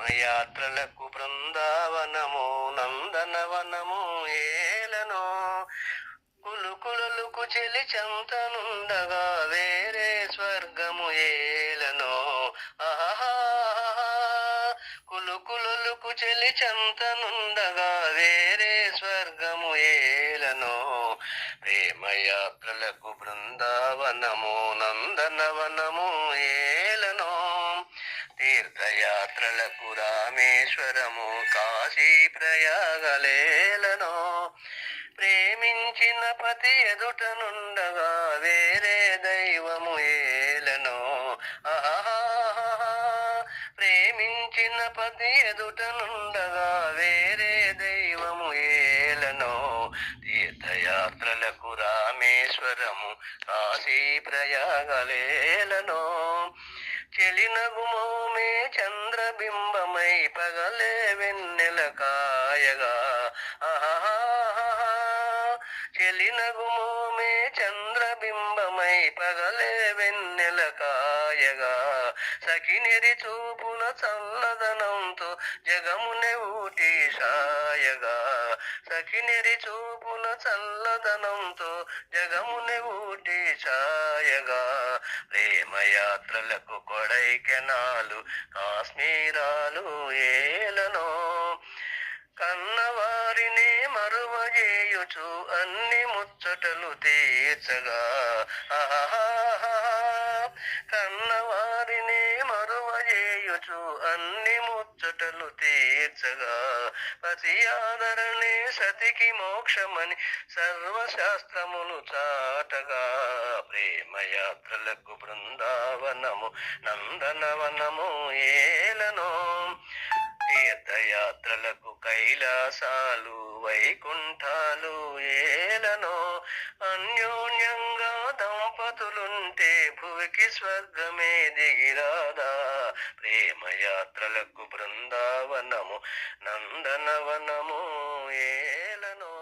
ప్రేమయాత్రలకు బృందావనము నందనవనము ఏలనో కులుకులకు చెలి చెంతనుండగా వేరే స్వర్గము ఏలనో ఆహా కులుకులకు చెలి చెంతనుండగా వేరే స్వర్గము ఏలనో ప్రేమయాత్రలకు బృందావనము నందనవనము ఏలనో తీర్థయాత్రలకు రామేశ్వరము కాశీ ప్రయాగలేలనో ప్రేమించిన పతి ఎదుటనుండగా వేరే దైవము ఏలనో ఆహా ప్రేమించిన పతి ఎదుటనుండగా వేరే దైవము ఏలనో తీర్థయాత్రలకు రామేశ్వరము కాశీ ప్రయాగలేలనో చెలినగుమోమే చంద్రబింబమై పగలే వెన్నెల కాయగా ఆహా చెలినగుమోమే చంద్రబింబమై పగలే వెన్నెల కాయగా సఖినిరి చూపున చల్లదనంతో జగమునే ఊటి సాయగా సఖినిరి చూపున చల్లదనంతో జగమునే ఊటి సాయగా ప్రేమయాత్రలకు కొడైకెనాలు కాశ్మీరాలు ఏలనో కన్నవారిని మరువజేయుచు అన్ని ముచ్చటలు తీర్చగా ఆహా కన్నవారిని మరువజేయుచు అన్ని ముచ్చటలు తీర్చగా పతి ఆదరణే సతికి మోక్షమని సర్వశాస్త్రములు చాటగా ప్రేమయాత్రలకు బృందావనము నందనవనము ఏలనో తీర్థయాత్రలకు కైలాసాలు వైకుంఠాలు ఏలనో అన్యోన్యంగా దంపతులుంటే భువికి స్వర్గమే దిగిరాదా ప్రేమయాత్రలకు బృందావనము నందనవనము ఏలనో